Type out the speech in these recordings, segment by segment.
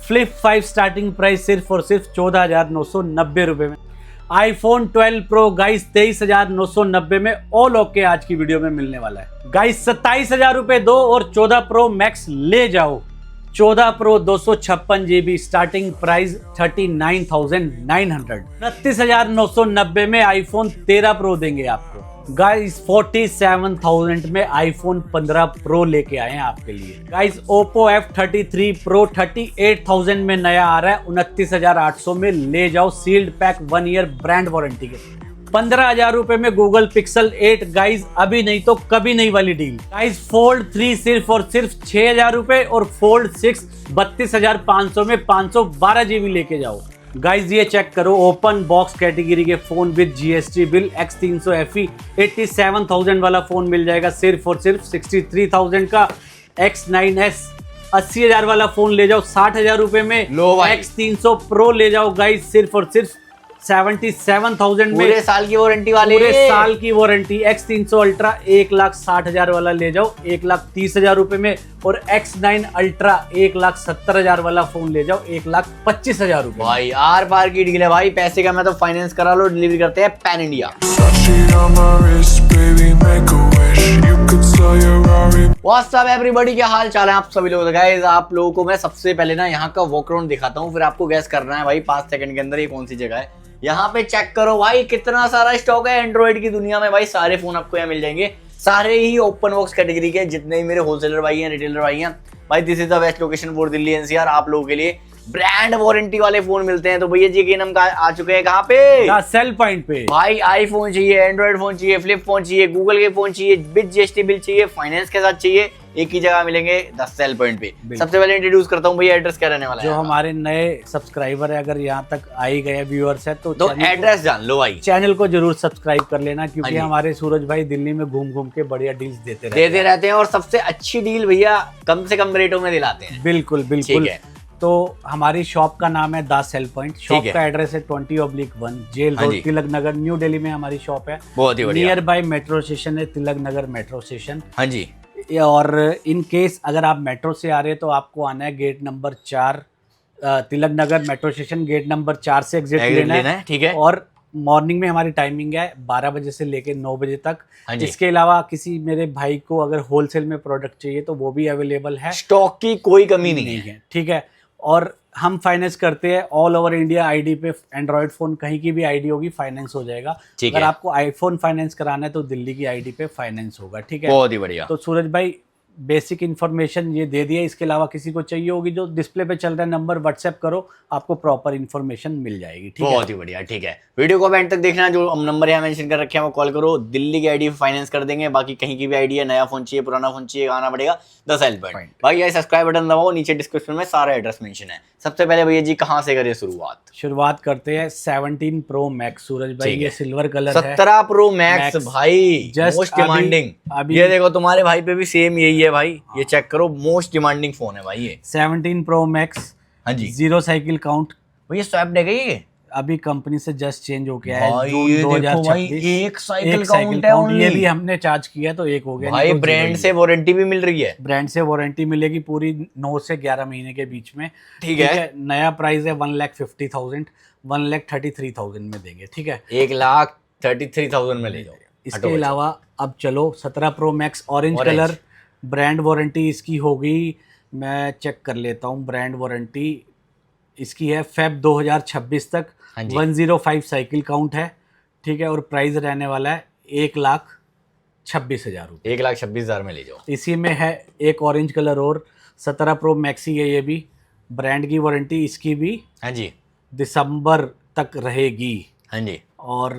Flip 5 starting price सिर्फ और सिर्फ 14,990 रुपए में। आईफोन 12 प्रो गाइस 23,990 में ऑल ओके आज की वीडियो में मिलने वाला है। गाइस 27,000 रुपए दो और 14 प्रो मैक्स ले जाओ। 14 प्रो 256 GB स्टार्टिंग प्राइस 39,900। 29,990 में आईफोन 13 प्रो देंगे आपको। गाइस 47,000 में आईफोन 15 प्रो लेके आए हैं आपके लिए। गाइस ओप्पो F33 प्रो 38,000 में नया आ रहा है। 29,800 में ले जाओ sealed pack 1 year brand warranty के। 15,000 रुपए में गूगल पिक्सल 8 गाइस अभी नहीं तो कभी नहीं वाली डील। गाइस फोल्ड 3 सिर्फ और सिर्फ 6,000 रुपए और फोल्ड 6 32,500 में 512 GB लेके जाओ। गाइस ये चेक करो ओपन बॉक्स कैटेगरी के phone with GST bill X300 FE 87,000 वाला फोन मिल जाएगा सिर्फ और सिर्फ 63,000 का। X9s 80,000 वाला फोन ले जाओ 60,000 रुपए में। X300 प्रो ले जाओ गाइस सिर्फ और सिर्फ 77,000 में। पूरे साल की वारंटी वाले, पूरे साल की वारंटी। X300 अल्ट्रा 1,60,000 वाला ले जाओ 1,30,000 रुपए में। और X9 अल्ट्रा 1,70,000 वाला फोन ले जाओ 1,25,000 रुपए। भाई आर पार की डील है भाई। पैसे का मैं तो फाइनेंस करा लो, डिलीवरी करते हैं पैन इंडिया। व्हाट्सअप एवरीबॉडी, क्या हाल चाल है आप सभी लोगों का। गाइस आप लोगों को मैं सबसे पहले ना यहाँ का वॉक अराउंड दिखाता हूँ, फिर आपको गैस करना है भाई 5 सेकंड के अंदर ये कौन सी जगह है। यहाँ पे चेक करो भाई कितना सारा स्टॉक है एंड्रॉइड की दुनिया में। भाई सारे फोन आपको यहाँ मिल जाएंगे, सारे ही ओपन बॉक्स कैटेगरी के। जितने ही मेरे होलसेलर भाई हैं, रिटेलर भाई हैं, भाई this is the best location for Delhi NCR। आप लोगों के लिए ब्रांड वारंटी वाले फोन मिलते हैं। तो भैया जी के नाम का आ चुके हैं कहाँ पे? सेल पॉइंट पे। भाई आईफोन चाहिए, एंड्रॉइड फोन चाहिए, फ्लिप फोन चाहिए, गूगल के फोन चाहिए, विद GST बिल चाहिए, फाइनेंस के साथ चाहिए, एक ही जगह मिलेंगे 10 सेल पॉइंट पे। सबसे पहले इंट्रोड्यूस करता हूँ भैया, एड्रेस क्या रहने वाला है। जो हमारे नए सब्सक्राइबर है, अगर यहाँ तक आई गए व्यूअर्स है तो एड्रेस जान लो भाई। चैनल को जरूर सब्सक्राइब कर लेना, क्योंकि हमारे सूरज भाई दिल्ली में घूम घूम के बढ़िया डील्स देते रहते हैं और सबसे अच्छी डील भैया कम से कम रेटों में दिलाते हैं। बिल्कुल बिल्कुल। तो हमारी शॉप का नाम है द सेल पॉइंट। शॉप का एड्रेस है 20/1 jail road, Tilak Nagar, new Delhi में हमारी शॉप है। बहुत ही बढ़िया। नियर बाय मेट्रो स्टेशन है, तिलक नगर मेट्रो स्टेशन। हाँ जी। और इन केस अगर आप मेट्रो से आ रहे हैं तो आपको आना है gate number 4, Tilak Nagar metro station, gate number 4 से एग्जिट लेना है। ठीक है। और मॉर्निंग में हमारी टाइमिंग है 12 बजे से लेके 9 बजे तक। इसके अलावा किसी मेरे भाई को अगर होलसेल में प्रोडक्ट चाहिए तो वो भी अवेलेबल है, स्टॉक की कोई कमी नहीं है। ठीक है। और हम फाइनेंस करते हैं ऑल ओवर इंडिया। आईडी पे एंड्रॉइड फोन कहीं की भी आईडी होगी फाइनेंस हो जाएगा। अगर आपको आईफोन फाइनेंस कराना है तो दिल्ली की आईडी पे फाइनेंस होगा। ठीक है, बहुत ही बढ़िया। तो सूरज भाई बेसिक इन्फॉर्मेशन ये दे दिया। इसके अलावा किसी को चाहिए होगी जो डिस्प्ले पे चल रहा है नंबर व्हाट्सएप करो, आपको प्रॉपर इन्फॉर्मेशन मिल जाएगी। ठीक है, बहुत ही बढ़िया। ठीक है, वीडियो को एंड तक देखना। जो नंबर यहाँ मेंशन कर रखे हैं वो कॉल करो, दिल्ली की आईडी फाइनेंस कर देंगे। बाकी कहीं की भी आईडी है, नया फोन चाहिए, पुराना फोन चाहिए, आना पड़ेगा द सेल पॉइंट। भाई ये सब्सक्राइब बटन दबाओ, नीचे डिस्क्रिप्शन में सारा एड्रेस मेंशन है। सबसे पहले भैया जी कहाँ से करें शुरुआत करते हैं 17 प्रो मैक्स। सूरज भाई ये सिल्वर कलर है। 17 प्रो मैक्स भाई मोस्ट डिमांडिंग। ये देखो तुम्हारे भाई पे भी सेम यही है भाई। ये चेक करो, मोस्ट डिमांडिंग फोन है भाई ये 17 प्रो मैक्स। हाँ जी। 0 साइकिल काउंट। भैया स्वैप है ये अभी कंपनी से जस्ट चेंज हो गया है जून 2026। एक साइकिल काउंट है ओनली। ये भी हमने चार्ज किया तो एक हो गया भाई। ब्रांड से वारंटी भी मिल रही है। ब्रांड से वारंटी मिलेगी पूरी 9 से 11 महीने के बीच में। ठीक है। नया प्राइस है 1,50,000, 1,33,000 में देंगे। ठीक है, 1,33,000 में ले जाओ। इसके अलावा अब चलो 17 pro max orange colour. Brand warranty इसकी होगी, मैं चेक कर लेता हूँ। ब्रांड वारंटी इसकी है फेब 2026 तक। 105 साइकिल काउंट है। ठीक है, और प्राइस रहने वाला है 1,26,000 रुपये। 1,26,000 में ले जाओ। इसी में है एक ऑरेंज कलर और 17 प्रो मैक्सी है ये भी। ब्रांड की वारंटी इसकी भी हाँ जी दिसंबर तक रहेगी। हाँ जी। और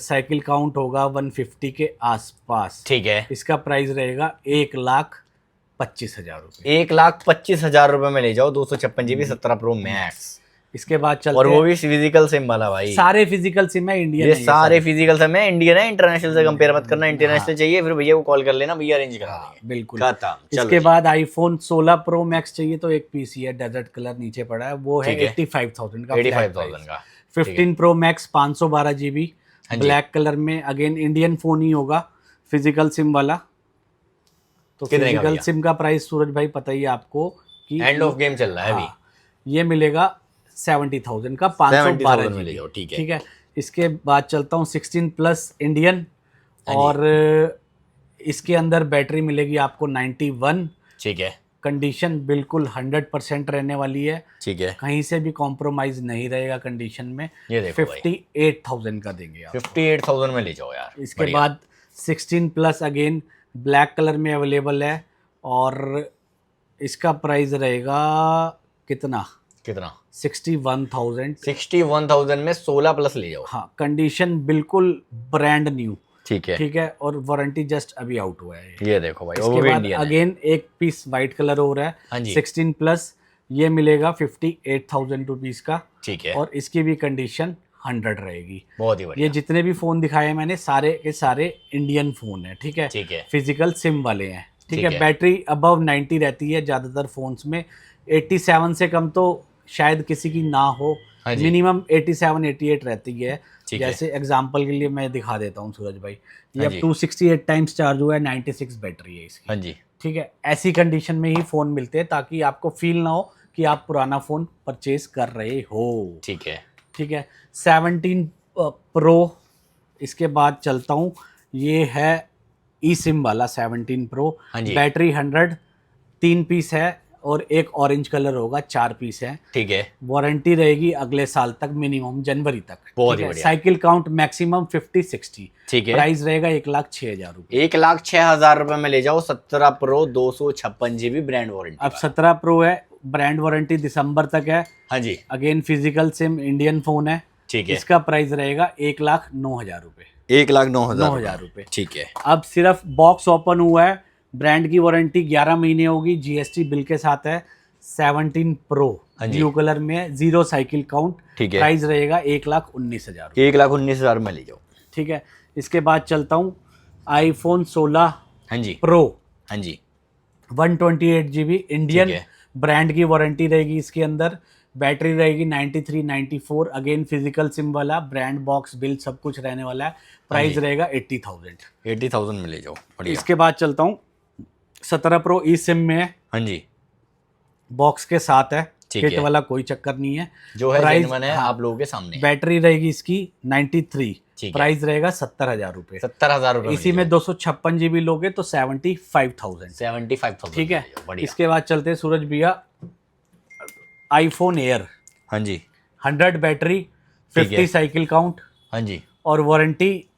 साइकिल काउंट होगा 150 के आसपास। ठीक है। इसका प्राइस रहेगा 1,25,000 रुपये। 1,25,000 रुपये में ले जाओ 256 GB 17 प्रो मैक्स। इसके बाद चलते और वो भी फिजिकल सिम वाला भाई। सारे फिजिकल सिम है, इंडियन ये सारे फिजिकल सिम है, इंडियन है। इंटरनेशनल से कंपेयर मत करना। इंटरनेशनल चाहिए फिर भैया को कॉल कर लेना, भैया अरेंज करा देंगे। बिल्कुल। इसके बाद आईफोन 16 प्रो मैक्स चाहिए तो एक पीसी है, डेजर्ट कलर नीचे पड़ा है, वो है 85,000 का। 85,000 का। 15 pro max 512 GB black colour में। अगेन इंडियन फोन ही होगा, फिजिकल सिम वाला। तो फिजिकल सिम का प्राइस सूरज भाई पता ही है आपको कि एंड ऑफ गेम चल रहा है अभी। ये मिलेगा 70,000 का, 512 70,000 में ले GB। जाओ, ठीक है। ठीक है, इसके बाद चलता हूँ 16+ इंडियन, हाँ जी। और इसके अंदर बैटरी मिलेगी आपको 91। ठीक है, कंडीशन बिल्कुल 100% रहने वाली है, ठीक है। कहीं से भी कॉम्प्रोमाइज नहीं रहेगा कंडीशन में। ये देखो भाई, 58,000 का देंगे आप। 58,000 में ले जाओ यार। इसके बढ़िया। बाद 16+ अगेन ब्लैक कलर में अवेलेबल है, और इसका प्राइस रहेगा कितना, कितना? 61,000। 61,000 में 16+ ले जाओ। हाँ, कंडीशन बिल्कुल ब्रांड न्यू। ठीक है, ठीक है, और वारंटी जस्ट अभी आउट हुआ है। ये देखो भाई, वो इसके भी बाद इंडियन है। अगेन एक पीस वाइट कलर हो रहा हाँ है जी। 16+, ये मिलेगा 58,000 रुपीज का, ठीक है, और इसकी भी कंडीशन 100 रहेगी। बहुत ही ये बढ़िया। जितने भी फोन दिखाए हैं मैंने, सारे के सारे इंडियन फोन है। ठीक है, ठीक है, फिजिकल सिम वाले हैं। ठीक ठीक है, है। बैटरी अबव 90 रहती है ज़्यादातर फोन्स में, 87 से कम तो शायद किसी की ना हो, हाँ जी। मिनिमम 87-88 रहती है। ठीक है। जैसे एग्जांपल के लिए मैं दिखा देता हूँ सूरज भाई, ये हाँ अब जी। 268 टाइम्स चार्ज हुआ है, 96 बैटरी है इसकी। हाँ जी, ठीक है, ऐसी कंडीशन में ही फ़ोन मिलते हैं, ताकि आपको फील ना हो कि आप पुराना फ़ोन परचेज कर रहे हो। ठीक है, ठीक है, 17 प्रो, इसके बाद चलता हूँ, ये है ई सिम वाला 17 प्रो। हाँ जी। बैटरी 100, 3 पीस है, और एक ऑरेंज कलर होगा, 4 पीस है। ठीक है, वारंटी रहेगी अगले साल तक, मिनिमम जनवरी तक। बहुत ठीक ही है, बढ़िया। Cycle count maximum 50-60। ठीक है। प्राइस रहेगा 1,06,000 रुपये। 1,06,000 रुपए में ले जाओ 17 प्रो 256 GB ब्रांड वारंटी। अब 17 प्रो है, ब्रांड वारंटी दिसंबर तक है। हाँ जी, again physical SIM, Indian phone है। ठीक है। इसका प्राइस रहेगा 1,09,000 रुपये। 1,09,000 रुपये। ठीक है, अब सिर्फ बॉक्स ओपन हुआ है, ब्रांड की वारंटी 11 महीने होगी, जीएसटी बिल के साथ है। 17 प्रो हाँ जी। ब्लू कलर में है, 0 साइकिल काउंट। ठीक है। प्राइस रहेगा 1,19,000 रुपये। 1,19,000 में ले जाओ। ठीक है, इसके बाद चलता हूँ आईफोन 16 हाँ जी, प्रो, हाँ जी, 128 GB इंडियन। ठीक है। ब्रांड की वारंटी रहेगी इसके अंदर। बैटरी रहेगी 93-94। अगेन फिजिकल सिम वाला, ब्रांड बॉक्स बिल सब कुछ रहने वाला है। प्राइस जी। रहेगा 80,000। 80,000 में ले जाओ। बढ़िया। इसके बाद चलता हूँ 17 प्रो ई सिम में है, हाँ जी, बॉक्स के साथ है, ठीक किट है। वाला कोई चक्कर नहीं है। जो है प्राइस- जेन्युइन है, हाँ, आप लोगों के सामने है। बैटरी रहेगी इसकी 93। ठीक है। प्राइस रहेगा 70,000 रुपये। 70,000 रुपए इसी में 256 GB लोगे तो 75,000। 75,000। ठीक है, बढ़िया। इसके बाद चलते हैं सूरज भैया आईफोन एयर, हाँ जी, 100 बैटरी, ठीक है। 50 साइकिल काउंट, हाँ जी। और वारंटी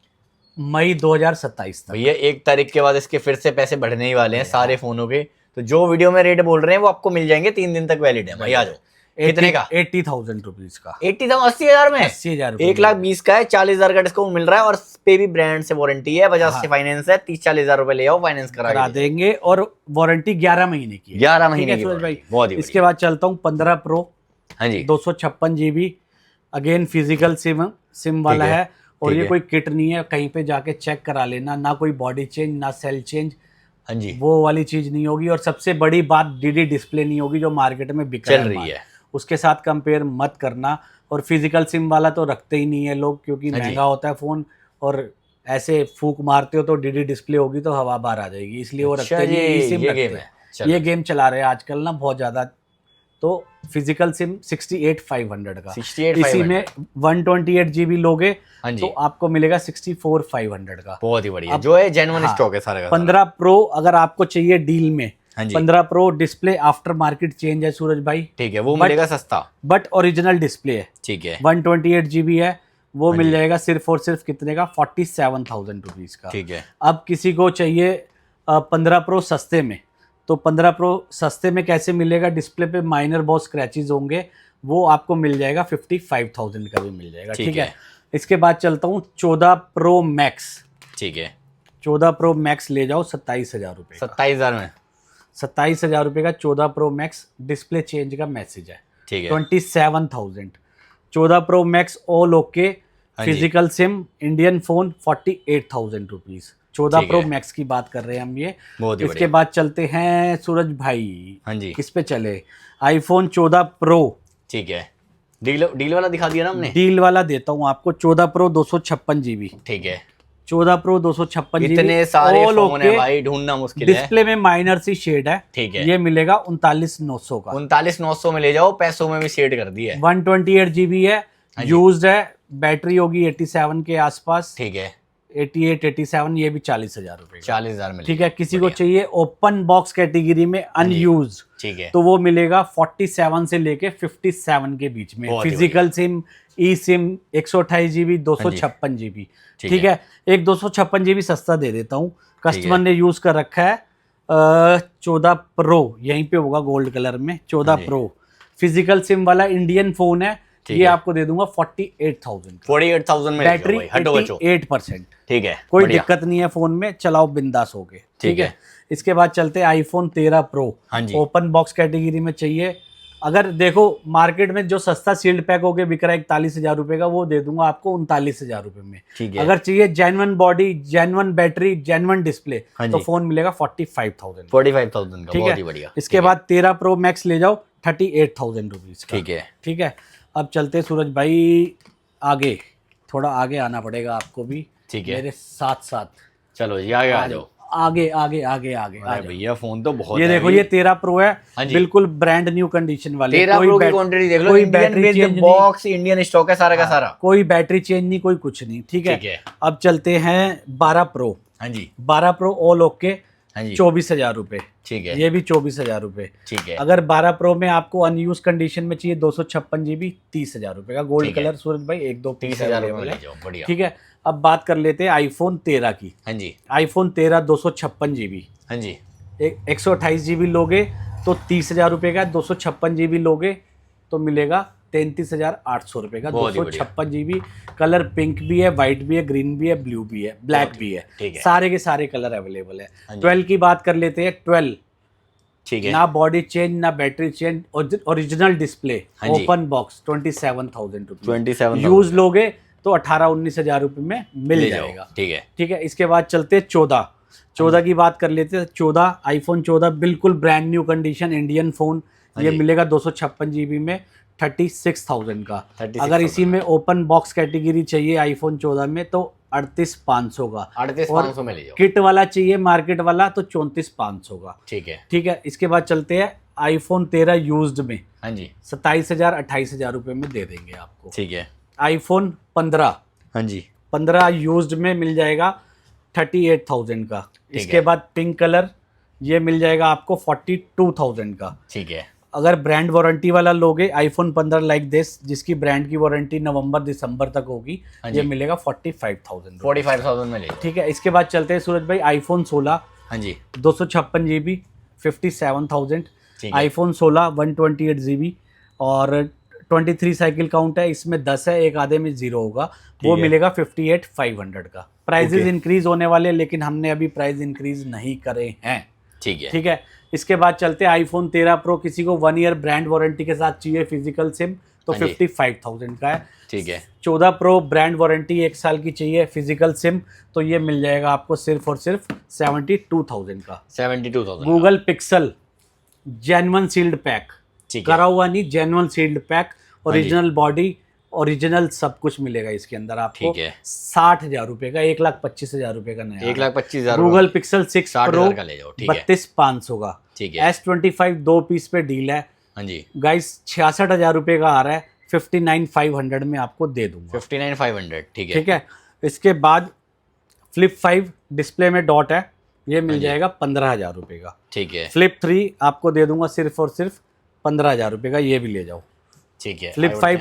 मई 2027 तक। भैया 1 तारीख के बाद इसके फिर से पैसे बढ़ने ही वाले हैं सारे फोनों के, तो जो वीडियो में रेट बोल रहे हैं वो आपको मिल जाएंगे, 3 दिन तक वैलिड है भाई। आ जाओ। कितने का? 80,000 रुपीज का। 80,000 में 80,000 रुपये। 1,20,000 का है, 40,000 का डिस्काउंट मिल रहा है, और पे भी ब्रांड से वारंटी है, बजाज से फाइनेंस है। 30-40,000 रुपए ले आओ, फाइनेंस करा करा देंगे, और वारंटी 11 महीने की है। 11 ठीक महीने है की सूरज भाई। वारंटी। बहुत ही इसके बाद चलता हूँ 15 प्रो, हाँ जी, 256 GB। अगेन फिजिकल सिम वाला ठीक है, है, और ठीक ये है। कोई किट नहीं है, कहीं पे जाके चेक करा लेना, ना कोई बॉडी चेंज ना सेल चेंज, हाँ जी, वो वाली चीज नहीं होगी। और सबसे बड़ी बात, डीडी डिस्प्ले नहीं होगी जो मार्केट में बिक चल रहा रही माल। है। उसके साथ कंपेयर मत करना। और फिजिकल सिम वाला तो रखते ही नहीं है लोग, क्योंकि हाँ जी। महंगा होता है फोन, और ऐसे फूक मारते हो तो डीडी डिस्प्ले होगी तो हवा बाहर आ जाएगी, इसलिए वो अच्छा रखते नहीं है। जी, सिम ये रखते गेम हैं। है। चलो। ये गेम चला रहे हैं आजकल ना बहुत ज्यादा। तो फिजिकल सिम 68,500 का, 68,500 इसी में 128 GB लोगे हाँ जी, तो आपको मिलेगा 64,500 का। बहुत ही बढ़िया। अब- जो है जेन्युइन हाँ, स्टॉक है सारे का सारा। 15 प्रो अगर आपको चाहिए डील में, हाँ जी, 15 pro display after market change है सूरज भाई, ठीक है, वो But- मिलेगा सस्ता। बट ओरिजिनल डिस्प्ले है। ठीक है, 128 GB है, वो हाँ मिल जी। जाएगा सिर्फ और सिर्फ कितने का, 47,000 रुपीज का। ठीक है, अब किसी को चाहिए 15 प्रो सस्ते में, तो 15 प्रो सस्ते में कैसे मिलेगा, डिस्प्ले पे माइनर बहुत स्क्रैचेस होंगे, वो आपको मिल जाएगा 55,000 का भी मिल जाएगा। ठीक ठीक है। है, इसके बाद चलता हूँ 14 प्रो मैक्स। ठीक है, 14 प्रो मैक्स ले जाओ 27,000 रुपये। 27,000 में। 27,000 रुपये का 14 प्रो मैक्स, डिस्प्ले चेंज का मैसेज है। ठीक है, 27,000। 14 प्रो मैक्स ऑल ओके, हाँ जी। Physical SIM, Indian phone, 48,000 rupees. 14 ठीक प्रो है। मैक्स की बात कर रहे हैं हम ये। बहुत ही इसके बढ़िया। बाद चलते हैं सूरज भाई, हाँ जी, किस पे चले, आईफोन 14 प्रो। ठीक है। डील वाला दिखा दिया ना हमने। डील वाला देता हूँ आपको, 14 प्रो 256 GB, ठीक है, 14 प्रो 256 इतने सारे फोन है भाई, ढूंढना मुश्किल है। डिस्प्ले में माइनर सी शेड है, ठीक है। ये मिलेगा 39,900 का। 39,900 में ले जाओ, पैसों में भी शेड कर दी है। 128 GB है, यूज्ड है, बैटरी होगी 87 के आसपास, ठीक है। 88 87, ये भी 40,000 रुपए, 40,000 में, ठीक है। किसी को चाहिए ओपन बॉक्स कैटेगरी में अनयूज, ठीक है, तो वो मिलेगा 47 से लेके 57 के बीच में। फिजिकल सिम, ई सिम, 128 GB 256 GB, ठीक है। एक 256 GB सस्ता दे देता हूँ, कस्टमर ने यूज कर रखा है 14 प्रो, यहीं पे होगा गोल्ड कलर में, 14 प्रो फिजिकल सिम वाला इंडियन फोन है, ये आपको दे दूंगा 48,000 में, बैटरी 88%, ठीक है। कोई दिक्कत नहीं है फोन में, चलाओ बिंदास होके, ठीक है। इसके बाद चलते हैं iPhone 13 Pro, open box category में चाहिए। अगर देखो मार्केट में जो सस्ता सील्ड पैक होके बिक रहा है 41,000 रुपए का, वो दे दूंगा आपको 39,000 रुपए में, ठीक है। अगर चाहिए genuine body, genuine battery, genuine display, तो फोन मिलेगा 45,000 का, ठीक है। बढ़िया। इसके बाद 13 Pro Max ले जाओ 38,000 रुपीज का, ठीक है, ठीक है। अब चलते सूरज भाई आगे, थोड़ा आगे आना पड़ेगा आपको भी, ठीक है, मेरे साथ साथ। चलो जी आगे आ जाओ, आगे आगे आगे आगे भैया फोन तो बहुत ये देखो, ये 13 प्रो है, बिल्कुल ब्रांड न्यू कंडीशन वाले। 13 प्रो की क्वांटिटी देख लो, कोई battery change, box Indian stock है सारा का सारा, कोई बैटरी चेंज नहीं, कोई कुछ नहीं, ठीक है। अब चलते हैं 12 प्रो, हाँ जी, 12 प्रो ऑल ओके, 24,000 रुपए, ठीक है। ये भी 24,000 रुपए, ठीक है। अगर 12 प्रो में आपको अनयूज कंडीशन में चाहिए 256 GB, 30,000 रुपए का, गोल्ड कलर सूरज भाई, 1-2 30,000 रुपए, ठीक है। अब बात कर लेते हैं iPhone 13 की, हाँ जी। iPhone 13 256 GB, हाँ जी, 128 GB लोगे तो 30,000 रुपए का, 256 GB लोगे तो मिलेगा 33,800 रुपए का, 256 GB। कलर पिंक भी है, व्हाइट भी है, ग्रीन भी है, ब्लू भी है, ब्लैक भी है, सारे के सारे कलर अवेलेबल है। 12 की बात कर लेते हैं, 12, ठीक है, ना बॉडी चेंज ना battery change, original display, open box, 27,000 रुपए, यूज लोगे तो 18-19,000 रुपए में मिल जाएगा, ठीक है, ठीक है। इसके बाद चलते 14 की बात कर लेते हैं। 14 iPhone 14 बिल्कुल brand new condition Indian phone, ये मिलेगा 256 GB में 36,000 का। अगर इसी में ओपन बॉक्स कैटेगरी चाहिए iPhone 14 में तो 38,500 का, 38,500 में ले जाओ। किट वाला चाहिए मार्केट वाला तो 34,500 का, ठीक है, ठीक है। इसके बाद चलते हैं iPhone 13 यूज्ड में, हाँ जी, 27,000-28,000 रुपए में दे देंगे आपको, ठीक है। iPhone 15, हाँ जी, 15 यूज्ड में मिल जाएगा 38,000 का। इसके बाद पिंक कलर, ये मिल जाएगा आपको 42,000 का, ठीक है। अगर ब्रांड वारंटी वाला लोगे iPhone 15 लाइक दिस, जिसकी ब्रांड की वारंटी नवंबर-दिसंबर तक होगी, ये मिलेगा 45,000 में ले, ठीक है। इसके बाद चलते हैं सूरज भाई iPhone 16, हाँ जी, 256 GB 57,000, iPhone 16 128 GB और 23 साइकिल काउंट है, इसमें 10 है, एक आधे में 0 होगा, वो मिलेगा 58,500 का। प्राइजेस इंक्रीज होने वाले, लेकिन हमने अभी प्राइस इंक्रीज नहीं करे हैं, ठीक है, ठीक है। इसके बाद चलते हैं iPhone 13 Pro, किसी को 1 ईयर ब्रांड वारंटी के साथ चाहिए फिजिकल सिम तो 55,000 का है, ठीक है। 14 Pro ब्रांड वारंटी 1 साल की चाहिए फिजिकल सिम तो ये मिल जाएगा आपको सिर्फ और सिर्फ 72,000 का, 72,000। Google Pixel genuine sealed pack, करा हुआ नहीं, genuine sealed pack, original body, original सब कुछ मिलेगा इसके अंदर आपको, 60,000 रुपए का, 1,25,000 रुपए का नया, 1,25,000। गूगल पिक्सल 6 Pro का ले जाओ, 32,500 का, ठीक है। S25 2 पीस पे डील है, हाँ जी गाइस, 66,000 रुपए का आ रहा है, 59,500 में आपको दे दूंगा, 59,500, ठीक है, ठीक है। इसके बाद फ्लिप 5 डिस्प्ले में डॉट है, ये मिल जाएगा 15,000 रुपए का, ठीक है। फ्लिप 3 आपको दे दूंगा सिर्फ और सिर्फ 15,000 रुपए का, ये भी ले जाओ, ठीक है। फ्लिप 5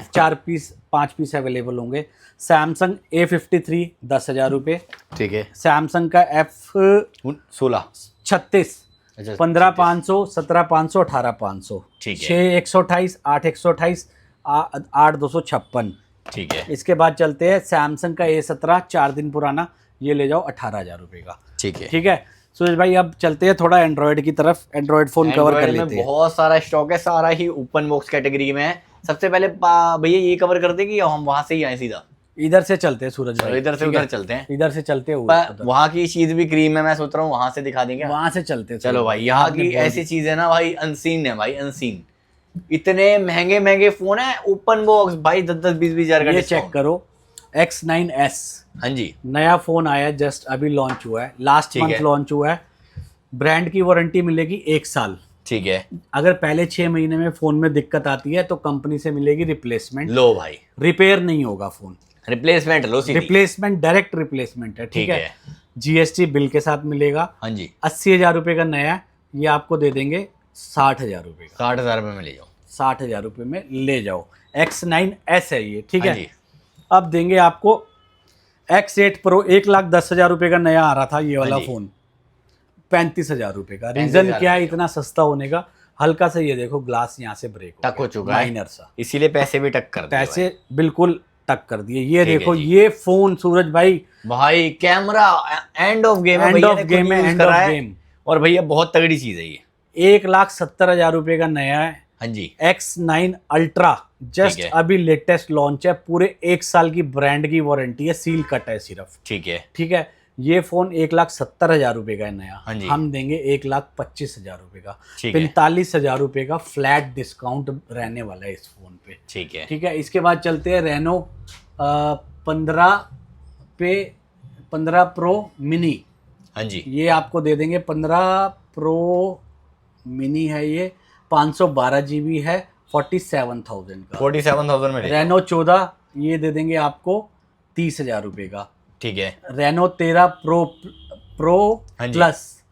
5 पीस अवेलेबल होंगे। सैमसंग A53 10,000 रुपए, ठीक है। सैमसंग का F16 36, 15,500, 17,500, 18,500, ठीक है। 6,128, 8,128, 8,256, ठीक है। इसके बाद चलते हैं सैमसंग का A17 4 दिन पुराना, ये ले जाओ 18,000 रुपए का, ठीक है, ठीक है। सुरेश भाई अब चलते हैं थोड़ा एंड्रॉइड की तरफ, एंड्रॉइड फोन कवर कर लेते हैं। बहुत सारा स्टॉक है, सारा ही ओपन बॉक्स कैटेगरी में है। सबसे पहले भैया ये कवर कर दे कि हम वहां से ही आए सीधा? इधर से चलते हैं सूरज भाई, इधर से उधर चलते हैं, इधर से चलते हैं। वहाँ की चीज भी क्रीम है, मैं सोच रहा हूँ वहां से दिखा देंगे, वहां से चलते हैं। चलो भाई, यहाँ की ऐसी चीज है ना भाई, अनसीन है भाई, अनसीन। इतने महंगे महंगे फोन है ओपन बॉक्स भाई, 10-10 20-20 हजार का। ये चेक करो, X9s हाँ जी नया फोन आया है, जस्ट अभी लॉन्च हुआ है, लास्ट ठीक मंथ है। लॉन्च हुआ है। ब्रांड की वारंटी मिलेगी 1 साल। ठीक है। अगर पहले 6 महीने में फोन में दिक्कत आती है तो कंपनी से मिलेगी रिप्लेसमेंट। लो भाई, रिपेयर नहीं होगा फोन, रिप्लेसमेंट लो सीधी। रिप्लेसमेंट डायरेक्ट रिप्लेसमेंट है। ठीक है, जीएसटी बिल के साथ मिलेगा। हाँ जी 80,000 रुपये का नया है, ये आपको दे देंगे 60,000 रुपये का। 60,000 रुपये में ले जाओ। 60,000 रुपये में ले जाओ। X9s है ये। ठीक हाँ है, जी अब देंगे आपको X8 Pro। 1,10,000 रुपये का नया आ रहा था ये वाला हाँ जी। फोन, 35,000 रुपये का। 35,000 रीजन क्या है रुपये इतना सस्ता होने का? हल्का सा ये देखो ग्लास यहाँ से ब्रेक टक हो चुका है, माइनर सा, इसीलिए पैसे भी टक कर दिए पैसे बिल्कुल टक कर दिए। ये ठीक है देखो जी। ये फोन सूरज भाई भाई कैमरा एंड ऑफ गेम है, एंड भैया ऑफ ने खुद गेम है, यूज एंड करा ऑफ है। गेम। और भैया बहुत तगड़ी चीज है ये। 1,70,000 रुपये का नया है हाँ जी X9 Ultra, जस्ट ठीक है। अभी लेटेस्ट लॉन्च है। पूरे 1 साल की ब्रांड की वारंटी है, सील कट है सिर्फ। ठीक है। ठीक है, ये फोन 1,70,000 रुपये का है नया, हाँ जी। हम देंगे 1,25,000 रुपये का। ठीक है। 45,000 रुपये का फ्लैट डिस्काउंट रहने वाला है इस फोन पे। ठीक है। ठीक है, इसके बाद चलते हैं रेनो 15 प्रो मिनी। हाँ जी ये आपको दे देंगे 15 प्रो मिनी है ये, 512 GB है, 47,000 का। 47,000 में ले जाओ। रेनो 14 ये दे देंगे आपको 30,000 रुपये का। ठीक है। रेनो 13 प्रो हाँ जी। प्लस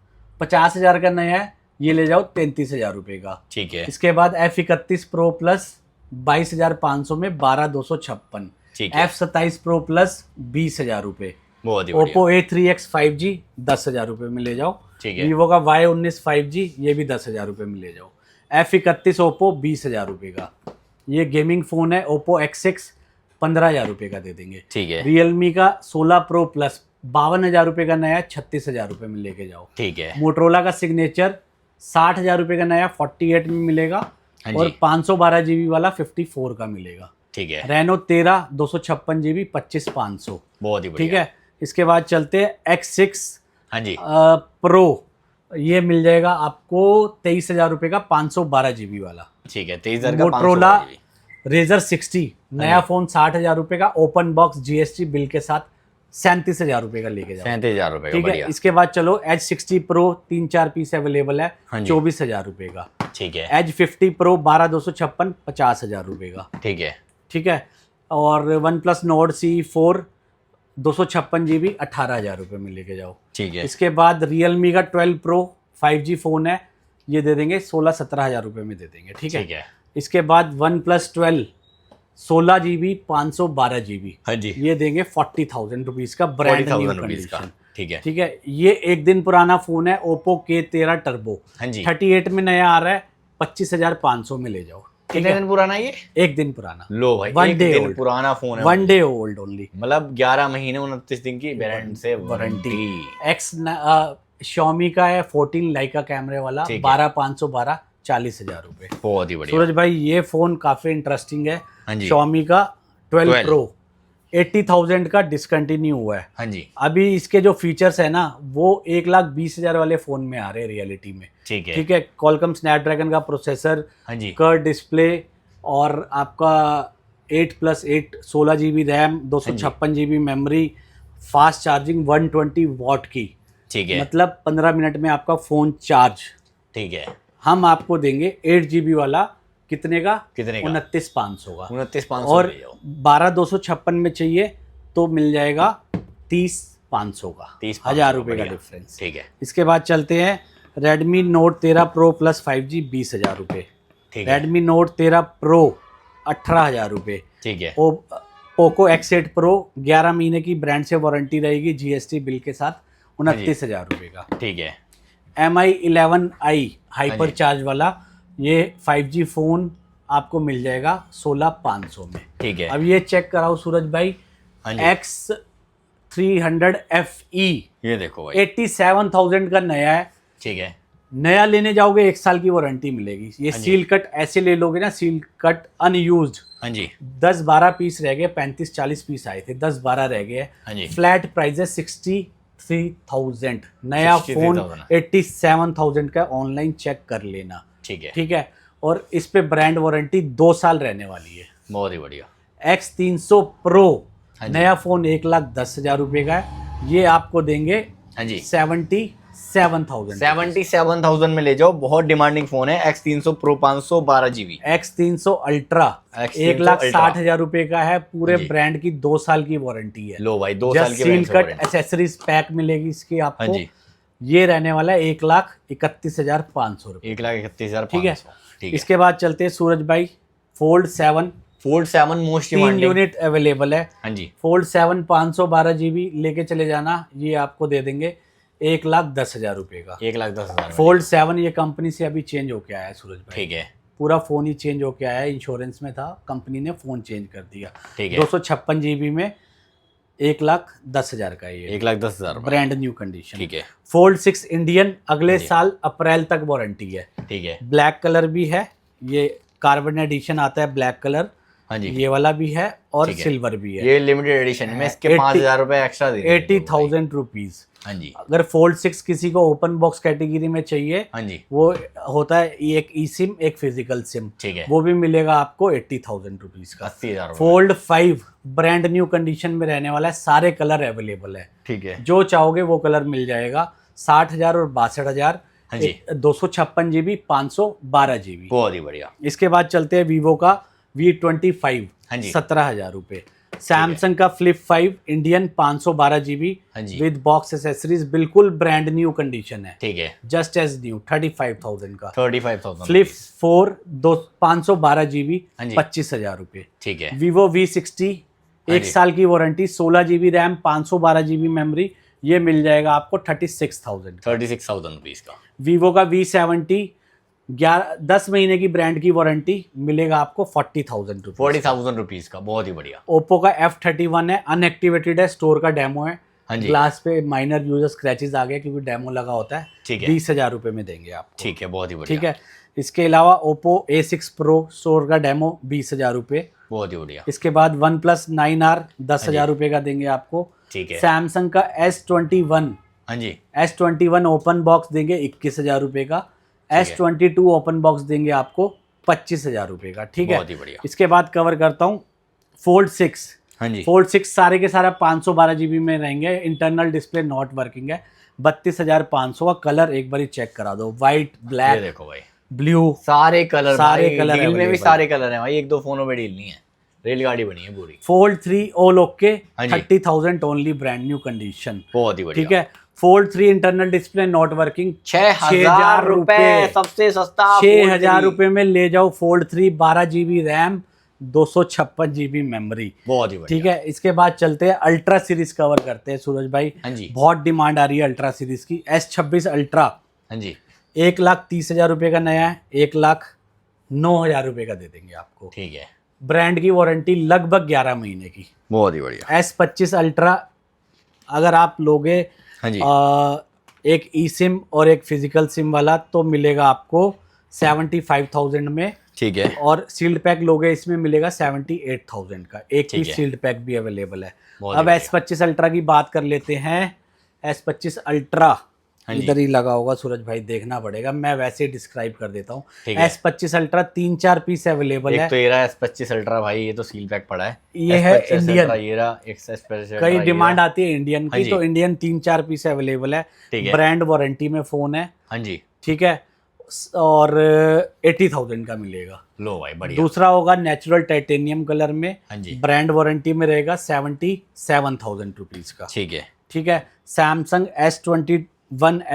50,000 का नया है, ये ले जाओ 33,000 रुपये का। ठीक है। इसके बाद F31 प्रो प्लस 22,500 में 12,256। ठीक है। F27 प्रो प्लस 20,000 रुपये। बहुत ही बढ़िया। ओप्पो A3X 5G 10,000 रुपये में ले जाओ। ठीक है। वीवो का Y19 5G ये भी 10,000 रुपये में ले जाओ। F31 ओप्पो 20,000 रुपये का। ये गेमिंग फ़ोन है ओप्पो X6 15,000 रुपये का दे देंगे। ठीक है। रियलमी का 16 प्रो प्लस 52,000 रुपये का नया 36,000 रुपये में लेके जाओ। ठीक है। मोटरोला का सिग्नेचर 60,000 रुपये का नया 48 में मिलेगा, हाँ और जी। 512 GB वाला 54 का मिलेगा। ठीक है। Reno 13 256 GB 25,500। बहुत ही बढ़िया। ठीक है, इसके बाद चलते हैं X6 हाँ जी प्रो। ये मिल जाएगा आपको 23,000 रुपये का 512 GB वाला। ठीक है। 23,000 का मोटरोला 512 GB। रेजर 60 नया फ़ोन 60,000 रुपये का, ओपन बॉक्स GST बिल के साथ 37,000 रुपये का लेके जाओ। 37,000 रुपये का ठीक है, बढ़िया। इसके बाद चलो H60 Pro 3-4 पीस अवेलेबल है, हाँ जी। 24,000 रुपये का। ठीक है। H50 Pro 12,256 50,000 रुपये का। ठीक है। ठीक है, और one plus note C4 256 GB 18,000 रुपये में लेके जाओ। ठीक है। इसके बाद रियलमी का 12 Pro 5G फ़ोन है, ये दे देंगे 16-17,000 रुपये में दे देंगे। ठीक ठीक है, है। इसके बाद वन प्लस 12 16 GB 512 GB हाँ जी ये देंगे 40,000 रुपीज़ का, ब्रांड न्यू 40,000 रुपीज का। कंडीशन। ठीक है। ठीक है, ये 1 दिन पुराना फ़ोन है, ओप्पो K13 टर्बो हाँ जी 38 में नया आ रहा है, 25,500 में ले जाओ। ठीक कितने है, दिन पुराना है ये? 1 दिन पुराना, लो भाई, One एक day दिन old। पुराना फोन है। 1 डे ओल्ड ओनली। मतलब 11 महीने 29 दिन की ब्रांड से वारंटी। Xiaomi का है 14 लाइका कैमरे वाला, ठीक है। 12,512 40,000 रुपये। बहुत ही बढ़िया। सूरज भाई ये फ़ोन काफ़ी इंटरेस्टिंग है। हाँ जी। Xiaomi का 12 12 Pro 80,000 का डिसकंटिन्यू हुआ है। हाँ जी अभी इसके जो फीचर्स है ना वो 1,20,000 वाले फ़ोन में आ रहे हैं रियलिटी में। ठीक है। ठीक है, कॉलकम स्नैपड्रैगन का प्रोसेसर, हाँ जी कर्व डिस्प्ले, और आपका 8+8 16 GB RAM, 256 GB memory, fast charging 120 what की, ठीक है। मतलब 15 मिनट में आपका फ़ोन चार्ज। ठीक है। हम आपको देंगे 8 GB वाला, कितने का? कितने का? 29,500 का। 29,500 और ले जाओ। 12,256 में चाहिए तो मिल जाएगा 30,500 का, 30,500 1000 रुपये का बढ़िया। डिफरेंस। ठीक है। इसके बाद चलते हैं Redmi Note 13 Pro plus 5G 20,000 रुपये। ठीक है। Redmi Note 13 Pro 18,000 रुपये। ठीक है। पोको X8 Pro 11 महीने की ब्रांड से वारंटी रहेगी, GST बिल के साथ 29,000 रुपये का। ठीक है। MI 11i हाइपर चार्ज वाला, ये 5G फ़ोन आपको मिल जाएगा 16,500 में। ठीक है। अब ये चेक कराओ सूरज भाई, हाँ जी। X300 FE ये देखो भाई। 87,000 का नया है। ठीक है। नया लेने जाओगे 1 साल की वारंटी मिलेगी। ये हाँ जी। सील कट ऐसे ले लोगे ना, सील कट अनयूज्ड, हाँ जी 10-12 पीस रह गए, 35-40 पीस आए थे, 10-12 रह गए। हाँ जी। फ्लैट प्राइस है 63,000। नया फोन 63,000 87,000 का, ऑनलाइन चेक कर लेना। ठीक है। ठीक है, और इस पे ब्रांड वारंटी 2 साल रहने वाली है। बहुत ही बढ़िया। X300 Pro हाँ जी। नया फोन 1,10,000 रुपए का है, ये आपको देंगे हाँ जी 77,000। 77,000 में ले जाओ, बहुत डिमांडिंग फोन है। X300 Pro 512 GB। X300 ultra X300 1,60,000 रुपए का है, पूरे जी। ब्रांड की 2 साल की वारंटी है। लो भाई 2 साल की seal cut warranty. Accessories pack मिलेगी इसकी हाँ आपको। जी ये रहने वाला है 1,31,500 रुपए। 1,31,500। ठीक है। ठीक है। इसके बाद चलते हैं सूरज भाई, fold 7 fold 7 most 3 demanding. Unit available है। हाँ जी फोल्ड 7 512 GB लेके चले जाना, ये आपको दे देंगे 1,10,000 रुपए का। 1,10,000। फोल्ड 7 ये कंपनी से अभी चेंज होके आया है सूरज भाई। ठीक है। पूरा फोन ही चेंज होके आया है, इंश्योरेंस में था, कंपनी ने फोन चेंज कर दिया। ठीक है। 256 GB में 1,10,000 का है ये, 1,10,000। Brand new condition. ठीक है। फोल्ड 6 इंडियन अगले जी। साल अप्रैल तक वारंटी है। ठीक है। ब्लैक कलर भी है, ये कार्बन एडिशन आता है ब्लैक कलर, हाँ जी ये वाला भी है और ठीक है। सिल्वर भी है। ये लिमिटेड एडिशन में इसके 80 5,000 रुपए एक्स्ट्रा दे देंगे। 80,000 रुपीज। हाँ जी अगर फोल्ड 6 किसी को ओपन बॉक्स कैटेगरी में चाहिए, हाँ जी वो होता है एक ई सिम एक फिजिकल सिम, ठीक है। वो भी मिलेगा आपको 80,000 रुपीज का। 80,000 रुपए। फोल्ड 5 ब्रांड न्यू कंडीशन में रहने वाला है, सारे कलर अवेलेबल है, ठीक है। जो चाहोगे वो कलर मिल जाएगा। 60,000 और 62,000। हाँ जी। 256 GB 512 GB। बहुत ही बढ़िया। इसके बाद चलते हैं वीवो का V25 हाँ जी 17,000 रुपए। सैमसंग का फ्लिप 5 इंडियन 512 GB हाँ जी विद बॉक्स एसेसरीज, बिल्कुल ब्रांड न्यू कंडीशन है, ठीक है। जस्ट एज न्यू 35,000 का। 35,000। फ्लिप 4 512 GB हाँ जी 25,000 रुपए। ठीक है। वीवो V60 हाँ एक जी। साल की warranty, 16 GB RAM 512 GB memory, ये मिल जाएगा आपको 36,000 का। 36,000 रुपीज का। वीवो का V70 10 महीने की ब्रांड की वारंटी, मिलेगा आपको 40,000 रुपए। 40,000 रुपीज का, बहुत ही बढ़िया। ओप्पो का F31 है, अनएक्टिवेटेड है, स्टोर का डेमो है। हाँ जी ग्लास पे माइनर यूजर स्क्रैचेस आ गए क्योंकि डेमो लगा होता है। ठीक है। 20,000 रुपए में देंगे आपको। ठीक है, बहुत ही बढ़िया। ठीक है। इसके अलावा ओप्पो A6 Pro स्टोर का डेमो 20,000 रुपए। बहुत ही बढ़िया। इसके बाद OnePlus 9R 10,000 रुपए का देंगे आपको। ठीक है। सैमसंग का S21 हाँ जी S21 ओपन बॉक्स देंगे 21,000 रुपए का। S22 ओपन बॉक्स देंगे आपको 25,000 रुपए का। ठीक है। बहुत ही बढ़िया। इसके बाद कवर करता हूँ फोल्ड 6। हाँ जी फोल्ड 6 सारे के सारा 512 GB में रहेंगे, इंटरनल डिस्प्ले नॉट वर्किंग है। 32,500 का। कलर एक बार ही चेक करा दो, व्हाइट ये ब्लैक देखो भाई, ब्लू सारे कलर, सारे भाई, कलर डील में भी available। सारे कलर हैं भाई, एक दो फोनों में डील नहीं है, रेलगाड़ी बनी है पूरी। फोल्ड 3 ऑल ओके हाँ जी। 30,000 ओनली, ब्रांड न्यू कंडीशन। बहुत ही बढ़िया। ठीक है। Fold 3 internal display not working 6,000 रुपए, सबसे सस्ता। 6,000 रुपए में ले जाओ fold 3, 12 GB RAM 256 GB memory. बहुत ही बढ़िया। ठीक है। इसके बाद चलते हैं अल्ट्रा सीरीज कवर करते हैं सूरज भाई। हाँ जी बहुत डिमांड आ रही है अल्ट्रा सीरीज की। S26 अल्ट्रा हाँ जी 1,30,000 रुपए का नया है, 1,09,000 रुपए का दे देंगे आपको। ठीक है। ब्रांड की वारंटी लगभग 11 महीने की। बहुत ही बढ़िया। S25 अल्ट्रा अगर आप लोगे हाँ जी एक ई सिम और एक फिजिकल सिम वाला, तो मिलेगा आपको 75,000 में। ठीक है। और सील्ड पैक लोगे इसमें मिलेगा 78,000 का। एक ठीक पीस है। सील्ड पैक भी अवेलेबल है। बहुत अब ही S25 अल्ट्रा की बात कर लेते हैं। S25 अल्ट्रा हाँ जी। इधर ही लगा होगा सूरज भाई, देखना पड़ेगा, मैं वैसे ही डिस्क्राइब कर देता हूँ। ठीक है। S25 अल्ट्रा 3-4 पीस अवेलेबल एक है। तो ये रहा S25 अल्ट्रा भाई, ये तो सील पैक पड़ा है। ये है S25 इंडियन। Ultra, ये रहा एक S25 Ultra, कई ये डिमांड रहा। आती है इंडियन हाँ की, जी। तो इंडियन 3-4 पीस अवेलेबल है। ठीक है। ब्रांड वारंटी में फोन है। हाँ जी ठीक है। और 80,000 का मिलेगा। लो भाई बढ़िया। दूसरा होगा नेचुरल टाइटेनियम कलर में, हाँ जी ब्रांड वारंटी में रहेगा 77,000 रुपीज का। ठीक है। ठीक है। सैमसंग S21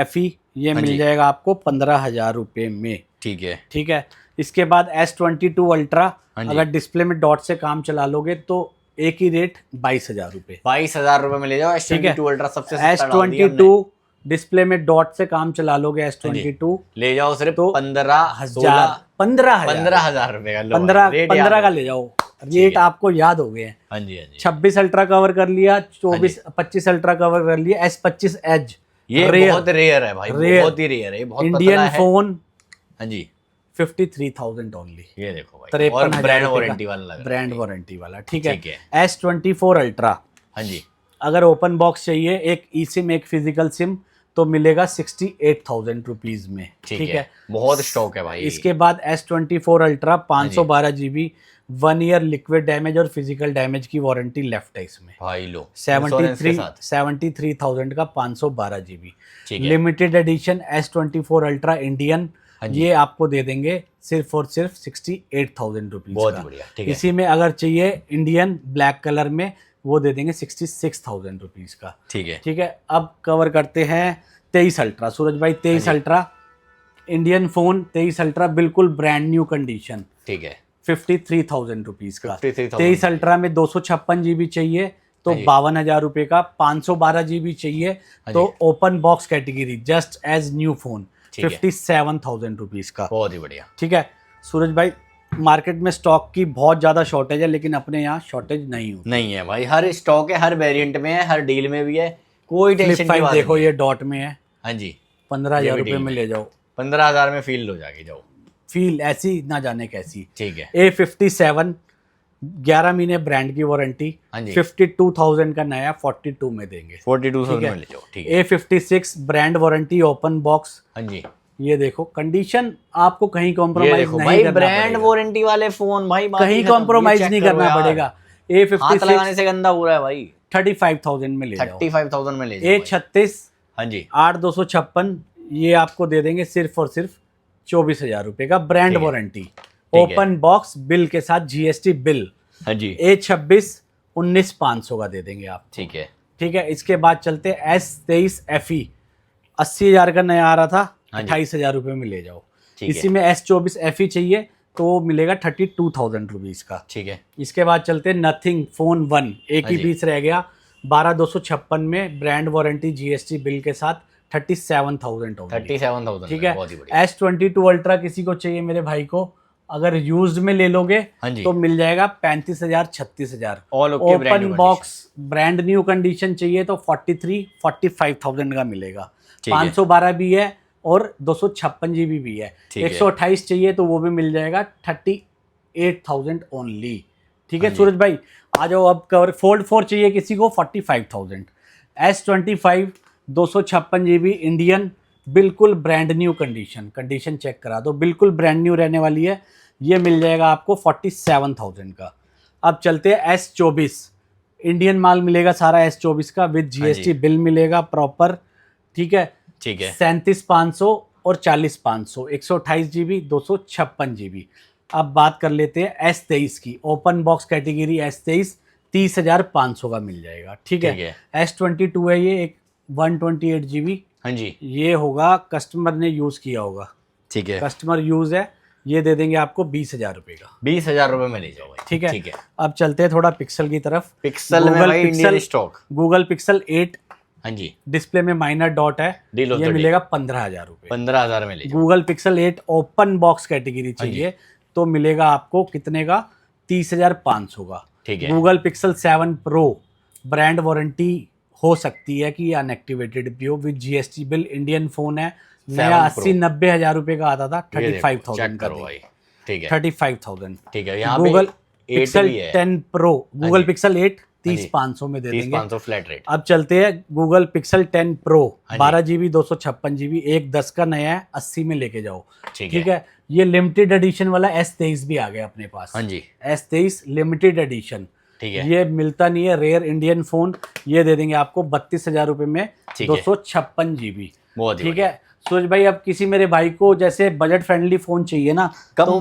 FE ये हाँ मिल जी। जाएगा आपको 15,000 रुपए में। ठीक है। ठीक है। इसके बाद S22 अल्ट्रा हाँ जी। अगर डिस्प्ले में डॉट से काम चला लोगे तो एक ही रेट 22,000 रुपए। 22,000 रुपए में ले जाओ। ठीक है। S22 अल्ट्रा सबसे सस्ता डाल दिया हमने। S22 डिस्प्ले में डॉट से काम चला लोगे S22 ले जाओ सिर्फ तो 15,000 15,000 रुपए का। लो 15 भाई, रेट याद 15 का है। ले जाओ, रेट आपको याद हो गए हैं। हाँ जी हाँ जी 26 अल्ट्रा कवर कर लिया, 25 अल्ट्रा कवर कर लिया। S25 एज ये Rare। बहुत रेयर है भाई, Rare। बहुत ही रेयर है, ये बहुत इंडियन पतला है। फोन हाँ जी 53,000 ओनली। ये देखो भाई, 53,000 और ब्रांड रुपए वारंटी का। वाला लग रहा है। ब्रांड वारंटी वाला। ठीक ठीक है। है। S24 अल्ट्रा हाँ जी अगर ओपन बॉक्स चाहिए, एक ई सिम एक फिजिकल सिम, तो मिलेगा 68,000 रुपीज में। ठीक है, बहुत स्टॉक है भाई। इसके बाद S24 ultra 512 GB, 1 year liquid damage और फिजिकल डैमेज की वारंटी लेफ्ट है इसमें भाई लो 73,000 का 512 GB। Limited edition S24 ultra Indian, ये आपको दे देंगे सिर्फ और सिर्फ 68,000 रुपीज बहुत का। बढ़िया। ठीक है, इसी में अगर चाहिए इंडियन ब्लैक कलर में, वो दे देंगे 66,000 रुपीज का। ठीक है, ठीक है, अब कवर करते हैं 23 अल्ट्रा। सूरज भाई 23 अल्ट्रा इंडियन फोन, 23 अल्ट्रा बिल्कुल ब्रांड न्यू कंडीशन। ठीक है, 53,000 रुपीज का। 53,000 23 अल्ट्रा में 256 GB चाहिए तो 52,000 रुपए का। 512 GB चाहिए तो open box category just as new phone 57,000 rupees का। बहुत ही बढ़िया। ठीक है सूरज भाई, मार्केट में स्टॉक की बहुत ज्यादा शॉर्टेज है, लेकिन अपने यहाँ शॉर्टेज नहीं होती। नहीं है भाई, हर स्टॉक है, हर वेरिएंट में है, हर डील में भी है, कोई टेंशन की बात देखो नहीं। ये डॉट में है। हाँ जी, 15,000 रुपए में ले जाओ। 15,000 में फील हो जाएगी, जाओ फील ऐसी ना जाने कैसी। ठीक है, A57 11 महीने ब्रांड की वारंटी, 52,000 का नया 42 में देंगे। 42,000 में ले जाओ। ठीक है, A56 brand warranty open box. हाँ जी, ये देखो कंडीशन आपको कहीं कॉम्प्रोमाइज नहीं भाई, करना ब्रांड पड़ेगा। वारंटी वाले फोन भाई कहीं कॉम्प्रोमाइज नहीं करना पड़ेगा। हाथ लगाने से गंदा हो रहा है भाई। 35,000 में ले जाओ। 35,000 में ले जाओ। A36 हाँ जी, 8,256 ये आपको दे देंगे सिर्फ और सिर्फ 24,000 रुपए का brand warranty open box bill के साथ GST बिल। हाँ जी, A26 19,500 का दे देंगे आप। ठीक है, ठीक है, इसके बाद चलते S23 FE 80,000 का नया आ रहा था, 28,000 रुपए में ले जाओ। इसी में S24 FE चाहिए तो वो मिलेगा 32,000 रुपीज का। ठीक है, इसके बाद चलते नथिंग फोन 1, एक ही पीस रह गया, 12,256 में ब्रांड वारंटी GST बिल के साथ 37,000। 37,000। ठीक है, S22 अल्ट्रा किसी को चाहिए मेरे भाई को, अगर यूज्ड में ले लोगे तो मिल जाएगा 35,000 36,000। Open box brand new condition चाहिए तो 45,000 का मिलेगा। 512 भी है और 256 GB भी है। 128 चाहिए तो वो भी मिल जाएगा 38,000 ओनली। ठीक है सूरज भाई, आ जाओ अब कवर। फोल्ड 4 चाहिए किसी को 45,000। S25 256 GB इंडियन बिल्कुल ब्रांड न्यू कंडीशन चेक करा दो, बिल्कुल ब्रांड न्यू रहने वाली है। ये मिल जाएगा आपको 47,000 का। अब चलते हैं S24 इंडियन माल मिलेगा सारा S24 का विद GST बिल मिलेगा प्रॉपर। ठीक है, 37,500 और 40,500, 128 GB 256 GB। अब बात कर लेते हैं S23 की। ओपन बॉक्स कैटेगरी S23 30,500 का मिल जाएगा। ठीक है, S22 है ये, एक 128 GB। हाँ जी, ये होगा कस्टमर ने यूज किया होगा। ठीक है, कस्टमर यूज है, ये दे देंगे आपको 20,000 रुपए का। 20,000 रुपए में ले जाओ भाई। ठीक है, अब चलते हैं थोड़ा पिक्सल की तरफ। पिक्सल में भाई इंडियन स्टॉक। गूगल पिक्सल 8, हाँ जी, डिस्प्ले में माइनर डॉट है, ये मिलेगा 15,000 रुपए। 15,000 में ले जाओ। Google pixel 8 open box category चाहिए तो मिलेगा आपको कितने का? 30,500 का। ठीक है, Google pixel 7 pro brand warranty हो सकती है कि अनएक्टिवेटेड भी हो with GST bill, Indian phone है, नया 80-90 हजार रुपए का आता था, 35,000 का भाई। ठीक है, 35,000। ठीक है, यहाँ गूगल पे पिक्सल 10 प्रो, गूगल पिक्सल 8 30,500 में दे देंगे। 30,500 फ्लैट रेट। अब चलते हैं Google pixel 10 pro 12 GB 256 GB, एक 10 का नया है, 80 में लेके जाओ। ठीक है, ये लिमिटेड एडिशन वाला S23 भी आ गया अपने पास। हाँ जी, S23 लिमिटेड एडिशन। ठीक है, ये मिलता नहीं है, रेयर इंडियन फोन। ये दे देंगे आपको 32,000 रुपए में 256 GB। ठीक है सूरज भाई, अब किसी मेरे भाई को जैसे बजट फ्रेंडली फोन चाहिए ना, कम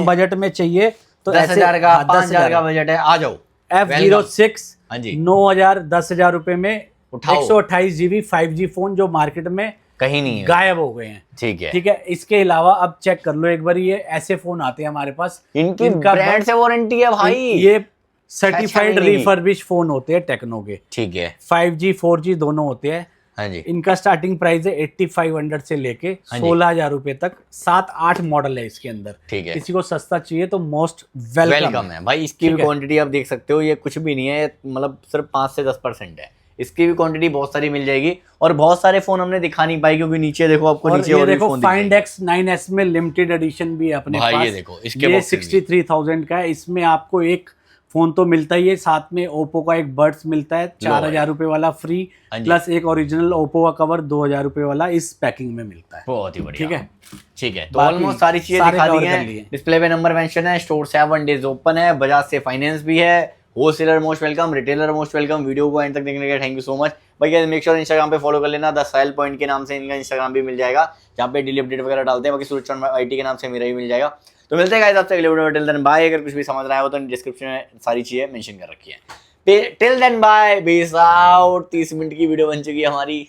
बजट में चाहिए तो 10,000 का 5,000 का बजट है, आ जाओ। F06 हाँ जी, 9,000 10,000 रुपए में उठाओ। 128 GB 5G फोन जो मार्केट में कहीं नहीं है, गायब हो गए हैं। ठीक है, ठीक है, इसके अलावा अब चेक कर लो एक बार, ये ऐसे फोन आते हैं हमारे पास, इनकी ब्रांड से वारंटी है भाई। ये सर्टिफाइड रिफर्बिश फोन होते हैं टेक्नो के। ठीक है, 5G 4G दोनों होते हैं। हाँ जी, इनका स्टार्टिंग प्राइस है 8500 से लेके 16,000 रुपए तक। 7-8 मॉडल है इसके अंदर। ठीक है, किसी को सस्ता चाहिए तो मोस्ट वेलकम है भाई। इसकी भी क्वांटिटी आप देख सकते हो, ये कुछ भी नहीं है, मतलब सिर्फ 5 से 10% है। इसकी भी क्वांटिटी बहुत सारी मिल जाएगी, और बहुत सारे फोन हमने दिखा नहीं पाई क्योंकि नीचे देखो, आपको नीचे और देखो फाइंड X 9S में लिमिटेड एडिशन भी है अपने पास। ये देखो, इसके 63,000 का है। इसमें आपको एक फोन तो मिलता ही है, साथ में ओप्पो का एक बड्स मिलता है 4,000 रुपए वाला फ्री, हाँ जी। प्लस एक ओरिजिनल ओप्पो का कवर 2,000 रुपए वाला इस पैकिंग में मिलता है। बहुत ही बढ़िया। ठीक है, ठीक है, तो बाकी ऑलमोस्ट सारी चीजें सारे दिखा दी cover कर हैं। लिए। डिस्प्ले पे नंबर मेंशन है, स्टोर 7 डेज ओपन है, बजाज से फाइनेंस भी है, wholesaler most welcome, retailer most welcome. Video को एंड तक देखने के लिए थैंक यू सो मच। भैया मेक श्योर इंस्टाग्राम पे फॉलो कर लेना, द साहिल पॉइंट के नाम से इनका इंस्टाग्राम भी मिल जाएगा, जहाँ पे डेली अपडेट वगैरह डालते हैं। बाकी सूरज चंद IT के नाम से मेरा भी मिल जाएगा। तो मिलते हैं गाइस आपसे अगले वीडियो में। Till then bye. अगर कुछ भी समझ रहा है हो तो डिस्क्रिप्शन में सारी चीजें मेंशन कर रखी है। Till then bye, peace out. 30 minute की वीडियो बन चुकी है हमारी।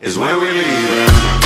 Is when we leave.